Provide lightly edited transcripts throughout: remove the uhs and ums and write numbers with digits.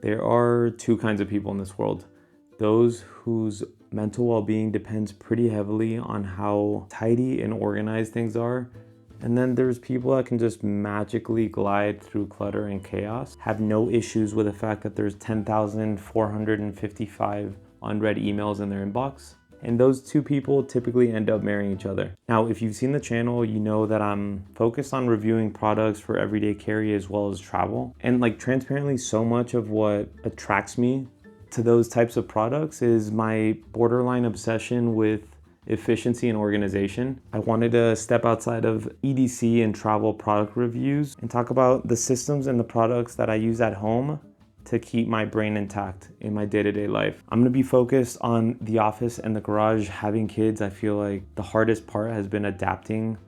There are two kinds of people in this world. Those whose mental well-being depends pretty heavily on how tidy and organized things are. And then there's people that can just magically glide through clutter and chaos, have no issues with the fact that there's 10,455 unread emails in their inbox. And those two people typically end up marrying each other. Now, if you've seen the channel, you know that I'm focused on reviewing products for everyday carry as well as travel. And like transparently, so much of what attracts me to those types of products is my borderline obsession with efficiency and organization. I wanted to step outside of EDC and travel product reviews and talk about the systems and the products that I use at home to keep my brain intact in my day-to-day life. I'm gonna be focused on the office and the garage. Having kids, I feel like the hardest part has been adapting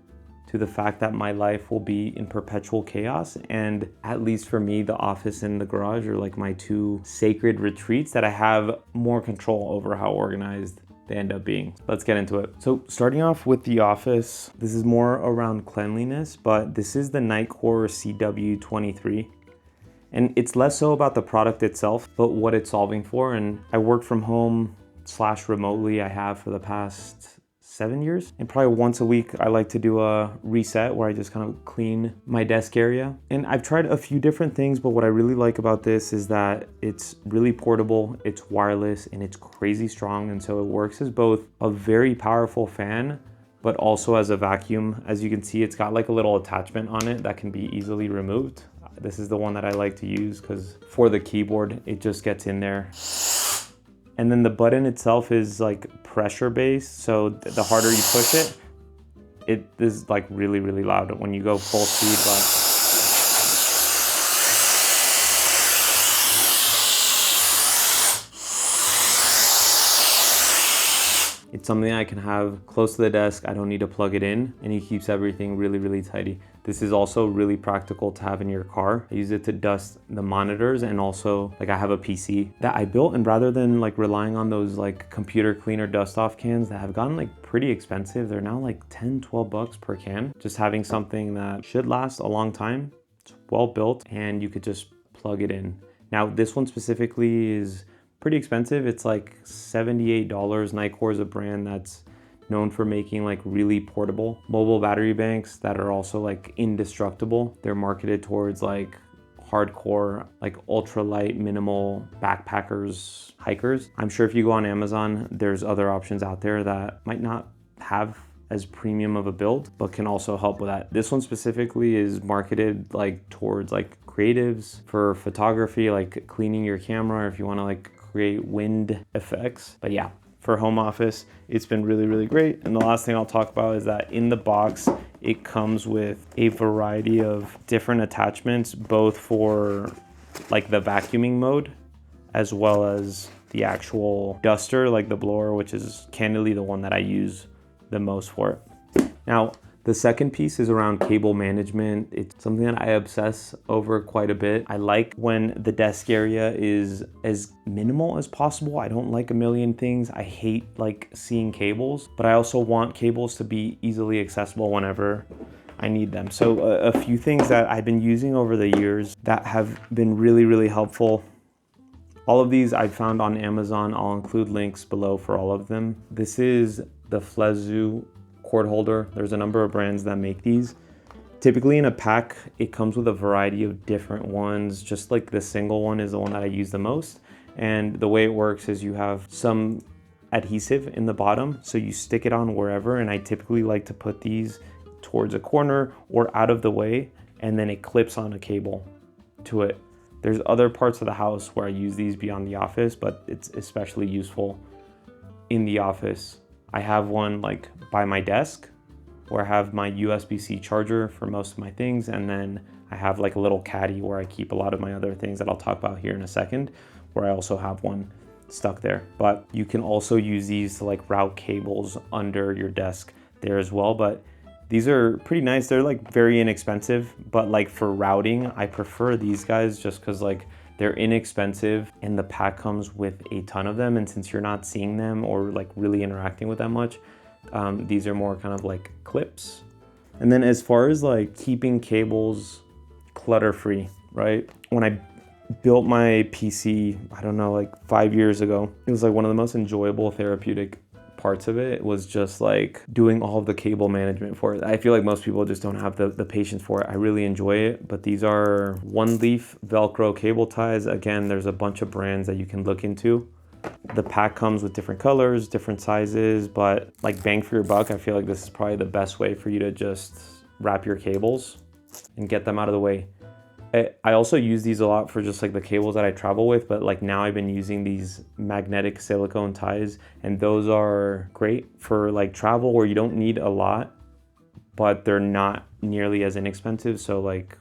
to the fact that my life will be in perpetual chaos. And at least for me, the office and the garage are like my two sacred retreats that I have more control over how organized they end up being. Let's get into it. So starting off with the office, this is more around cleanliness, but this is the Nitecore CW23. And it's less so about the product itself, but what it's solving for. And I work from home / remotely. I have for the past 7 years. And probably once a week, I like to do a reset where I just kind of clean my desk area. And I've tried a few different things, but what I really like about this is that it's really portable, it's wireless, and it's crazy strong. And so it works as both a very powerful fan, but also as a vacuum. As you can see, it's got like a little attachment on it that can be easily removed. This is the one that I like to use because for the keyboard, it just gets in there. And then the button itself is like pressure based. So the harder you push it, it is like really, really loud when you go full speed. But it's something I can have close to the desk. I don't need to plug it in, and it keeps everything really, really tidy. This is also really practical to have in your car. I use it to dust the monitors, and also like I have a PC that I built, and rather than like relying on those like computer cleaner dust off cans that have gotten like pretty expensive, they're now like 10, 12 bucks per can. Just having something that should last a long time, it's well built, and you could just plug it in. Now this one specifically is pretty expensive. It's like $78. Nitecore is a brand that's known for making like really portable mobile battery banks that are also like indestructible. They're marketed towards like hardcore, like ultralight, minimal backpackers, hikers. I'm sure if you go on Amazon, there's other options out there that might not have as premium of a build, but can also help with that. This one specifically is marketed like towards like creatives for photography, like cleaning your camera, if you want to like create wind effects. But yeah, for home office, it's been really, really great. And the last thing I'll talk about is that in the box, it comes with a variety of different attachments, both for like the vacuuming mode, as well as the actual duster, like the blower, which is candidly the one that I use the most for it. Now, the second piece is around cable management. It's something that I obsess over quite a bit. I like when the desk area is as minimal as possible. I don't like a million things. I hate like seeing cables, but I also want cables to be easily accessible whenever I need them. So a few things that I've been using over the years that have been really, really helpful. All of these I found on Amazon. I'll include links below for all of them. This is the Flezu cord holder. There's a number of brands that make these. Typically in a pack, it comes with a variety of different ones. Just like the single one is the one that I use the most. And the way it works is you have some adhesive in the bottom, so you stick it on wherever. And I typically like to put these towards a corner or out of the way, and then it clips on a cable to it. There's other parts of the house where I use these beyond the office, but it's especially useful in the office. I have one like by my desk where I have my USB-C charger for most of my things, and then I have like a little caddy where I keep a lot of my other things that I'll talk about here in a second, where I also have one stuck there. But you can also use these to like route cables under your desk there as well. But these are pretty nice. They're like very inexpensive, but like for routing, I prefer these guys just because like they're inexpensive and the pack comes with a ton of them. And since you're not seeing them or like really interacting with them much, these are more kind of like clips. And then as far as like keeping cables clutter free, right? When I built my PC, I don't know, like 5 years ago. It was like one of the most enjoyable therapeutic parts of it was just like doing all of the cable management for it. I feel like most people just don't have the patience for it. I really enjoy it, but these are one leaf Velcro cable ties. Again, there's a bunch of brands that you can look into. The pack comes with different colors, different sizes, but like bang for your buck, I feel like this is probably the best way for you to just wrap your cables and get them out of the way. I also use these a lot for just like the cables that I travel with, but like now I've been using these magnetic silicone ties, and those are great for like travel where you don't need a lot, but they're not nearly as inexpensive. So like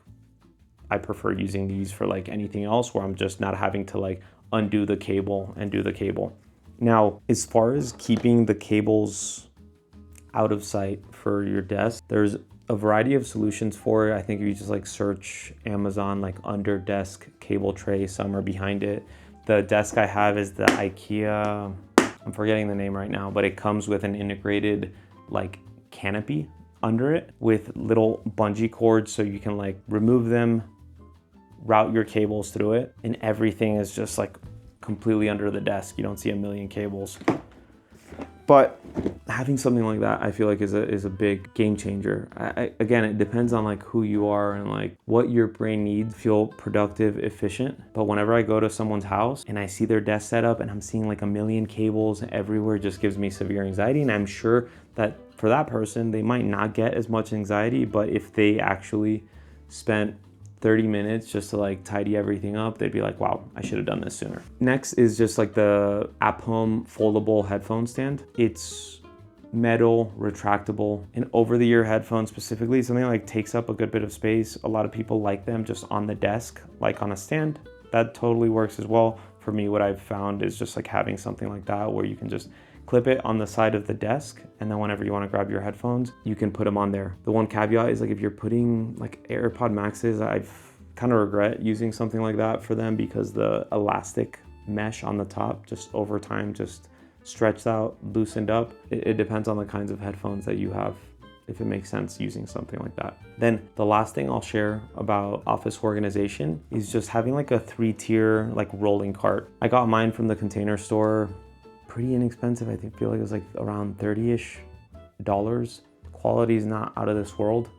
I prefer using these for like anything else where I'm just not having to like undo the cable and do the cable. Now, as far as keeping the cables out of sight for your desk, there's a variety of solutions for it. I think if you just like search Amazon, like under desk cable tray, somewhere behind it. The desk I have is the IKEA, I'm forgetting the name right now, but it comes with an integrated like canopy under it with little bungee cords so you can like remove them, route your cables through it, and everything is just like completely under the desk. You don't see a million cables. But having something like that, I feel like is a big game changer. Again, it depends on like who you are and like what your brain needs. Feel productive, efficient. But whenever I go to someone's house and I see their desk set up and I'm seeing like a million cables everywhere, it just gives me severe anxiety. And I'm sure that for that person, they might not get as much anxiety, but if they actually spent 30 minutes just to like tidy everything up, they'd be like, wow, I should have done this sooner. Next is just like the at-home foldable headphone stand. It's metal, retractable, and over-the-ear headphones specifically, something that like takes up a good bit of space. A lot of people like them just on the desk, like on a stand. That totally works as well. For me, what I've found is just like having something like that where you can just clip it on the side of the desk, and then whenever you want to grab your headphones, you can put them on there. The one caveat is like if you're putting like AirPod Maxes, I've kind of regret using something like that for them because the elastic mesh on the top just over time just stretched out, loosened up. It depends on the kinds of headphones that you have, if it makes sense using something like that. Then the last thing I'll share about office organization is just having like a 3-tier like rolling cart. I got mine from the Container Store. Pretty inexpensive. I feel like it was like around $30-ish. Quality is not out of this world.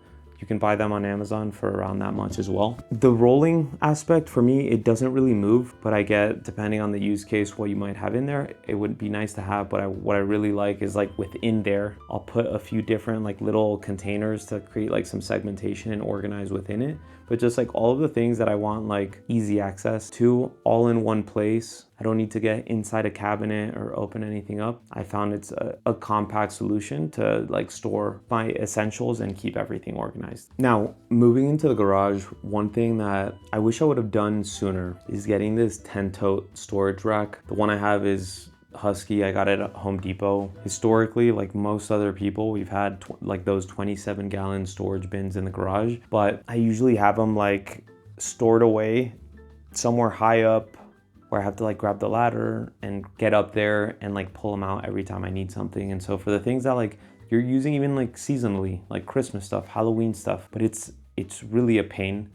You can buy them on Amazon for around that much as well. The rolling aspect for me, it doesn't really move, but I get, depending on the use case, what you might have in there, it would be nice to have, but what I really like is like within there, I'll put a few different like little containers to create like some segmentation and organize within it. But just like all of the things that I want like easy access to all in one place. I don't need to get inside a cabinet or open anything up. I found it's a compact solution to like store my essentials and keep everything organized. Now, moving into the garage, one thing that I wish I would have done sooner is getting this 10-tote storage rack. The one I have is Husky. I got it at Home Depot. Historically, like most other people, we've had like those 27-gallon storage bins in the garage, but I usually have them like stored away somewhere high up where I have to like grab the ladder and get up there and like pull them out every time I need something. And so for the things that like you're using even like seasonally, like Christmas stuff, Halloween stuff, but it's really a pain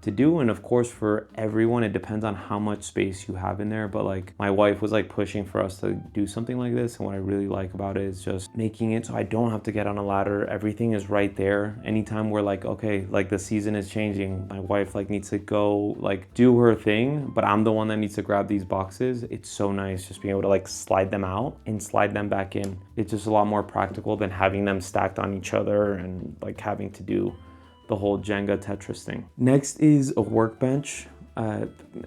to do. And of course for everyone, it depends on how much space you have in there. But like my wife was like pushing for us to do something like this. And what I really like about it is just making it so I don't have to get on a ladder. Everything is right there. Anytime we're like, okay, like the season is changing, my wife like needs to go like do her thing, but I'm the one that needs to grab these boxes. It's so nice just being able to like slide them out and slide them back in. It's just a lot more practical than having them stacked on each other and like having to do the whole Jenga Tetris thing. Next is a workbench.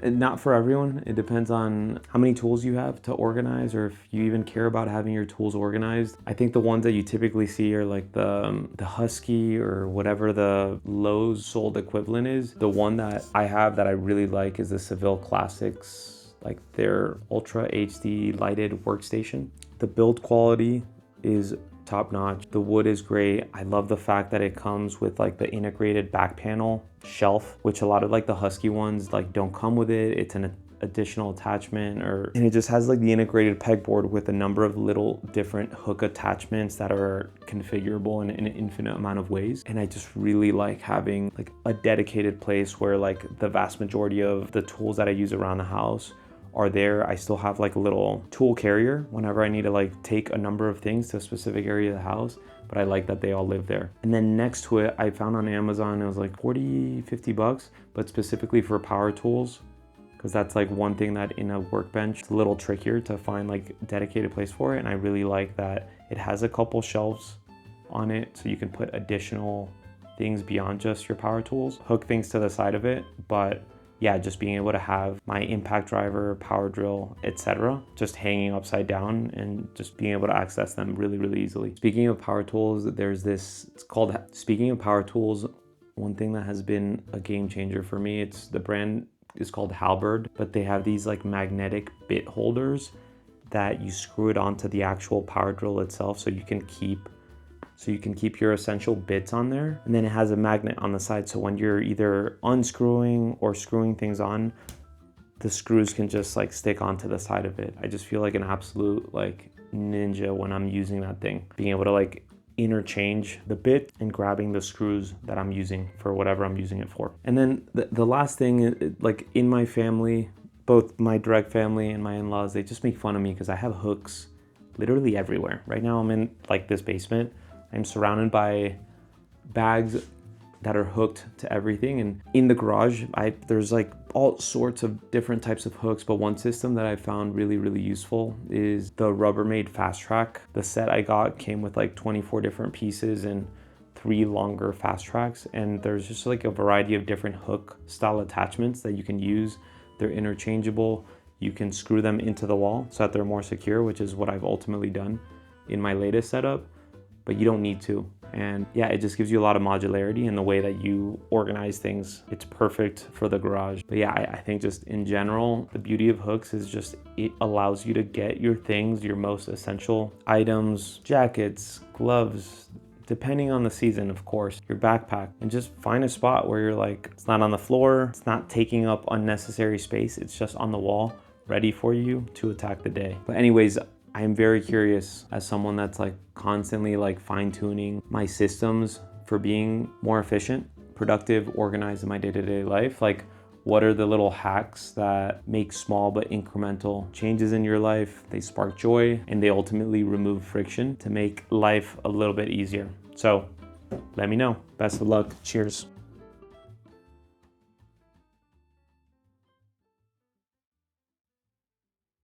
Not for everyone. It depends on how many tools you have to organize or if you even care about having your tools organized. I think the ones that you typically see are like the Husky or whatever the Lowe's sold equivalent is. The one that I have that I really like is the Seville Classics, like their Ultra HD lighted workstation. The build quality is top notch. The wood is great. I love the fact that it comes with like the integrated back panel shelf, which a lot of like the Husky ones like don't come with it. It's an additional attachment, and it just has like the integrated pegboard with a number of little different hook attachments that are configurable in an infinite amount of ways. And I just really like having like a dedicated place where like the vast majority of the tools that I use around the house are there. I still have like a little tool carrier whenever I need to like take a number of things to a specific area of the house, but I like that they all live there. And then next to it, I found on Amazon, it was like 40, 50 bucks, but specifically for power tools, because that's like one thing that in a workbench, it's a little trickier to find like a dedicated place for it. And I really like that it has a couple shelves on it, so you can put additional things beyond just your power tools, hook things to the side of it. But yeah, just being able to have my impact driver, power drill, etc., just hanging upside down and just being able to access them really, really easily. Speaking of power tools, speaking of power tools, one thing that has been a game changer for me, the brand is called Halberd, but they have these like magnetic bit holders that you screw it onto the actual power drill itself, so you can keep your essential bits on there. And then it has a magnet on the side, so when you're either unscrewing or screwing things on, the screws can just like stick onto the side of it. I just feel like an absolute like ninja when I'm using that thing, being able to like interchange the bit and grabbing the screws that I'm using for whatever I'm using it for. And then the last thing, like in my family, both my direct family and my in-laws, they just make fun of me because I have hooks literally everywhere. Right now I'm in like this basement. I'm surrounded by bags that are hooked to everything. And in the garage, there's like all sorts of different types of hooks, but one system that I found really, really useful is the Rubbermaid Fast Track. The set I got came with like 24 different pieces and 3 longer fast tracks. And there's just like a variety of different hook style attachments that you can use. They're interchangeable. You can screw them into the wall so that they're more secure, which is what I've ultimately done in my latest setup, but you don't need to. And yeah, it just gives you a lot of modularity in the way that you organize things. It's perfect for the garage. But yeah, I think just in general, the beauty of hooks is just it allows you to get your things, your most essential items, jackets, gloves, depending on the season, of course, your backpack, and just find a spot where you're like, it's not on the floor, it's not taking up unnecessary space, it's just on the wall, ready for you to attack the day. But anyways, I am very curious, as someone that's like constantly like fine-tuning my systems for being more efficient, productive, organized in my day-to-day life. Like, what are the little hacks that make small but incremental changes in your life? They spark joy and they ultimately remove friction to make life a little bit easier. So let me know. Best of luck. Cheers.